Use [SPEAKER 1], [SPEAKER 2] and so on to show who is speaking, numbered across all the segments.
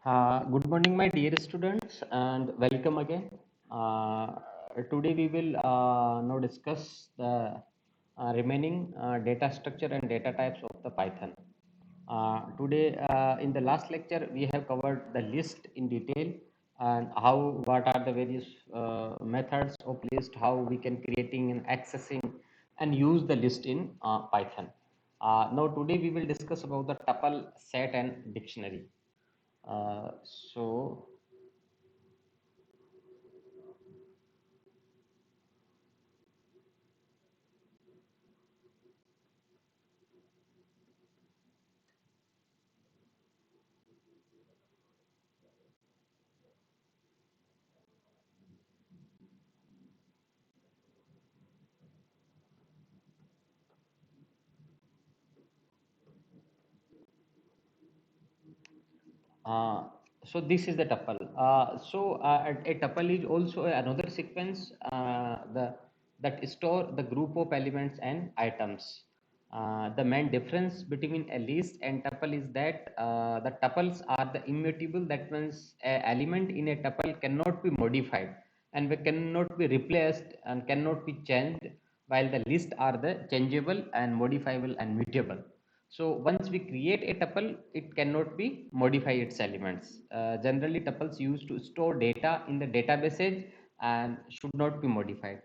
[SPEAKER 1] Good morning, my dear students, and welcome again. Today we will now discuss the remaining data structure and data types of the Python. Today, in the last lecture, we have covered the list in detail and what are the various methods of list, how we can creating and accessing and use the list in Python. Now, today we will discuss about the tuple, set, and dictionary. So Uh, so this is the tuple. A tuple is also another sequence that store the group of elements and items. The main difference between a list and tuple is that the tuples are the immutable. That means an element in a tuple cannot be modified and cannot be replaced and cannot be changed, while the list are the changeable and modifiable and mutable. So once we create a tuple, it cannot be modify its elements. Generally, tuples used to store data in the databases and should not be modified.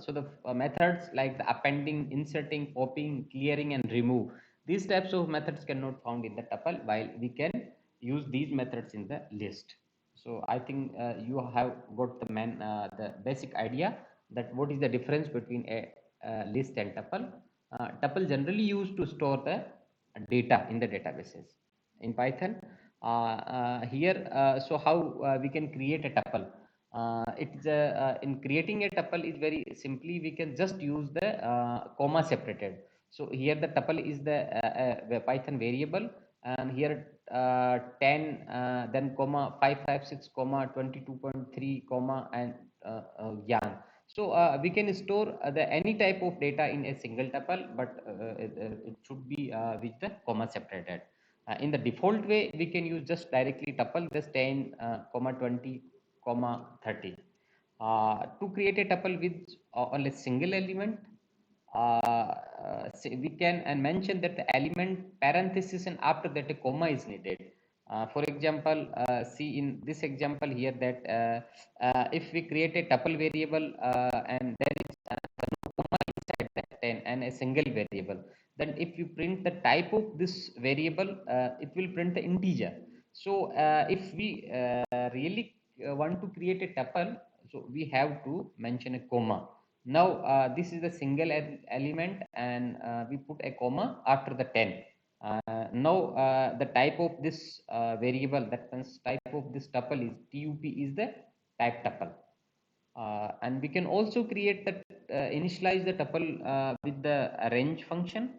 [SPEAKER 1] So the methods like the appending, inserting, copying, clearing, and remove, these types of methods cannot found in the tuple, while we can use these methods in the list. So I think you have got the basic idea that what is the difference between a list and tuple. Tuple generally used to store the data in the databases. In Python, here, so how we can create a tuple? In creating a tuple is very simply we can just use the comma separated. So here the tuple is the Python variable, and here 10 then comma 556 comma 22.3 comma and yarn. So we can store the any type of data in a single tuple, but it should be with the comma separated. In the default way, we can use just directly tuple just 10 comma 20 comma 30. To create a tuple with only single element, we can and mention that the element parenthesis and after that a comma is needed. For example, see in this example here that if we create a tuple variable and there is no comma inside that 10 and a single variable, then if you print the type of this variable, it will print the integer. So if we really want to create a tuple, so we have to mention a comma. Now this is the single element and we put a comma after the 10. Now the type of this variable, that means type of this tuple is tup is the type tuple. And we can also create the initialize the tuple with the range function,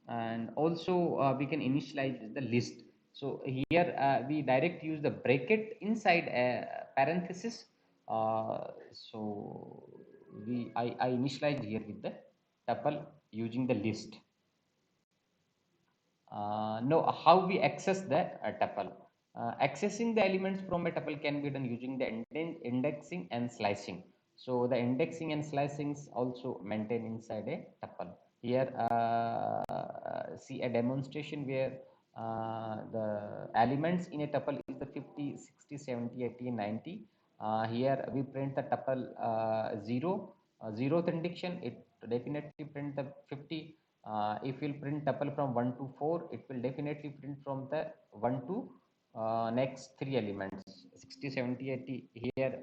[SPEAKER 1] and also we can initialize the list. So here we direct use the bracket inside a parenthesis. So I initialize here with the tuple using the list. Now, how we access the tuple? Accessing the elements from a tuple can be done using the indexing and slicing. So the indexing and slicings also maintained inside a tuple. Here, see a demonstration where the elements in a tuple is the 50, 60, 70, 80, and 90. Here we print the tuple 0, 0th indication, it definitely print the 50. If we'll print tuple from 1 to 4, it will definitely print from the 1 to next three elements 60, 70, 80. Here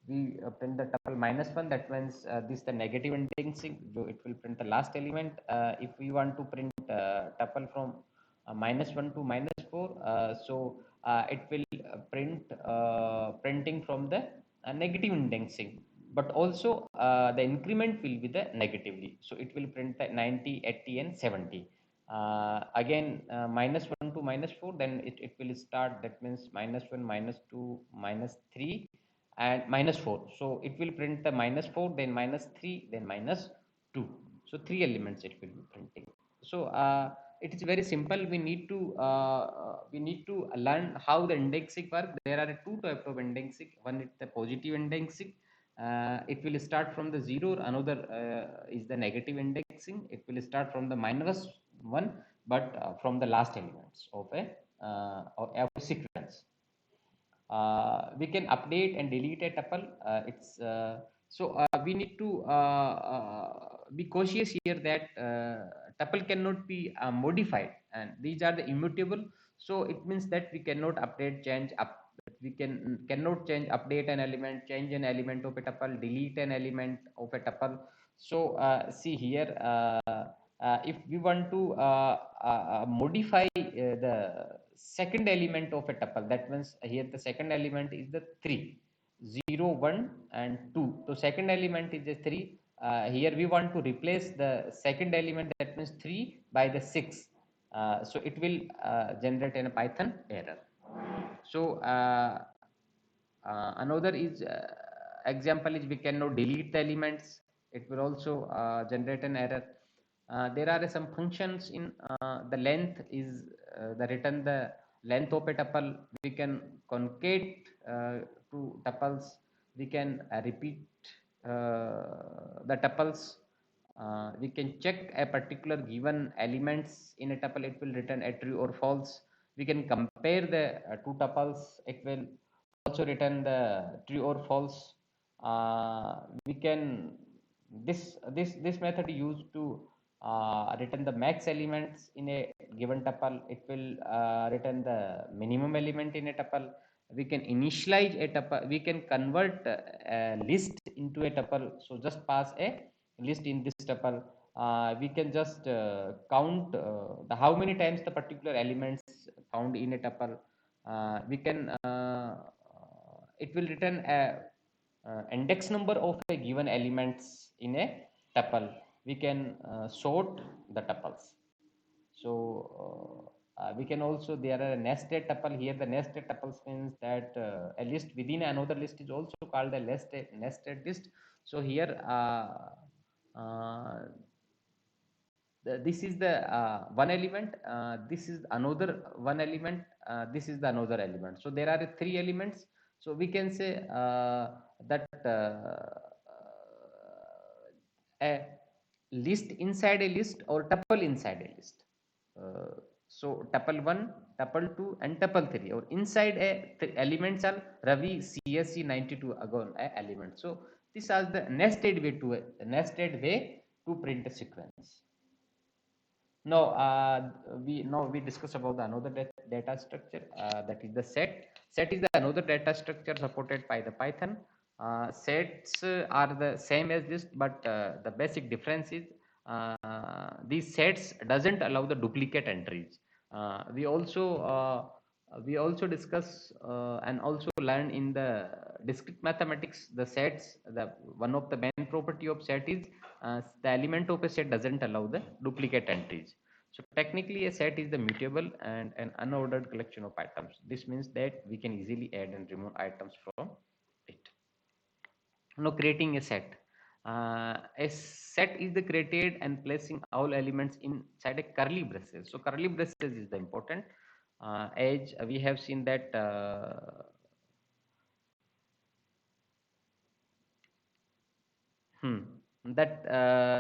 [SPEAKER 1] we print the tuple -1, that means this the negative indexing, so it will print the last element. If we want to print tuple from -1 to -4, so it will print printing from the negative indexing, but also the increment will be the negatively, so it will print the 90, 80, and 70. Again -1 to -4, then it will start, that means -1, -2, -3, and -4. So it will print the -4, then -3, then -2. So three elements it will be printing. So it is very simple. We need to learn how the indexing work. There are two types of indexing. One is the positive indexing. It will start from the zero. Another is the negative indexing. It will start from the minus one, but from the last elements of a sequence. We can update and delete a tuple. We need to be cautious here that tuple cannot be modified, and these are the immutable. So it means that we cannot update, change up. We cannot change, update an element, change an element of a tuple, delete an element of a tuple. So see here, if we want to modify the second element of a tuple, that means here the second element is the 3, 0, 1 and 2. So second element is the 3. Here we want to replace the second element, that means 3, by the 6. So it will generate a Python error. So another is example is we cannot delete the elements. It will also generate an error. There are some functions in the length is the written the length of a tuple. We can concate two tuples. We can repeat the tuples. We can check a particular given elements in a tuple. It will return a true or false. We can compare the two tuples. It will also return the true or false. We can this method used to return the max elements in a given tuple. It will return the minimum element in a tuple. We can initialize a tuple. We can convert a list into a tuple. So just pass a list in this tuple. We can just count the how many times the particular elements found in a tuple. We can it will return a index number of a given elements in a tuple. We can sort the tuples. So we can also, there are a nested tuple here. The nested tuples means that a list within another list is also called a nested list. So here this is the one element, this is another one element, this is the another element. So there are three elements. So we can say that a list inside a list or tuple inside a list. So tuple 1, tuple 2 and tuple 3, or inside a elements are Ravi CSC 92 again a element. So this is the nested way to print a sequence. Now we discuss about the another data structure, that is the set. Set is the another data structure supported by the Python. Sets are the same as this, but the basic difference is these sets doesn't allow the duplicate entries. We also discuss and also learn in the discrete mathematics the sets. The one of the main property of set is the element of a set doesn't allow the duplicate entries. So technically a set is the mutable and an unordered collection of items. This means that we can easily add and remove items from it. Now creating a set. A set is the created and placing all elements inside a curly braces. So curly braces is the important. As we have seen that that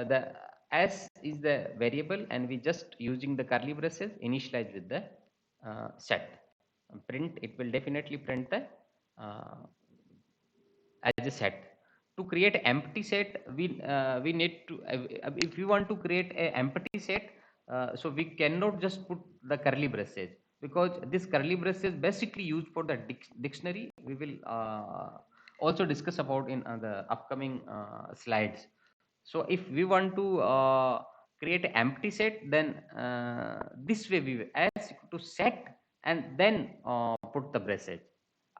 [SPEAKER 1] the s is the variable, and we just using the curly braces initialize with the set. Print, it will definitely print the uh, as a set. To create empty set, we need to if we want to create a empty set, so we cannot just put the curly braces, because this curly braces basically used for the dictionary. We will also discuss about in the upcoming slides. So if we want to create an empty set, then this way we will as to set and then put the braces.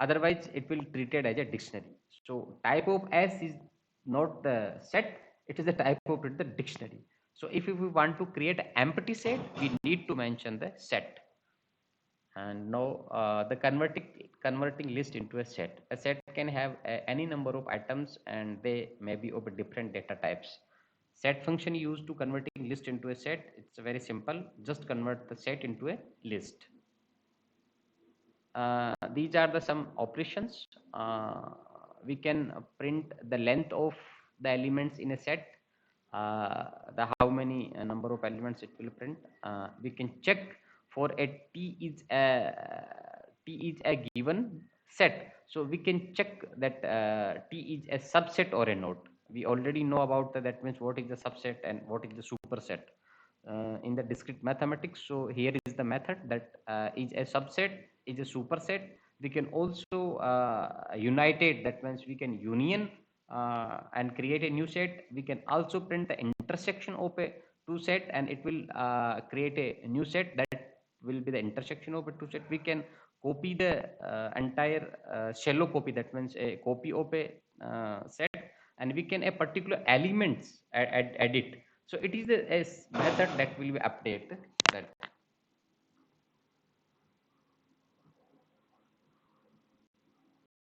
[SPEAKER 1] Otherwise it will treated as a dictionary. So type of s is not the set, it is the type of the dictionary. So if we want to create an empty set, we need to mention the set. And now the converting list into a set. A set can have any number of items, and they may be of different data types. set function used to converting list into a set. It's very simple. Just convert the set into a list. These are the some operations. We can print the length of the elements in a set, the how many number of elements it will print. We can check for a t is a given set, so we can check that t is a subset or a node. We already know about that, means what is the subset and what is the superset in the discrete mathematics. So here is the method that is a subset, is a superset. We can also unite it, that means we can union and create a new set. We can also print the intersection of a two set, and it will create a new set that will be the intersection of a two set. We can copy the entire shallow copy, that means a copy of a set, and we can a particular elements add it. So it is a method that will be updated that.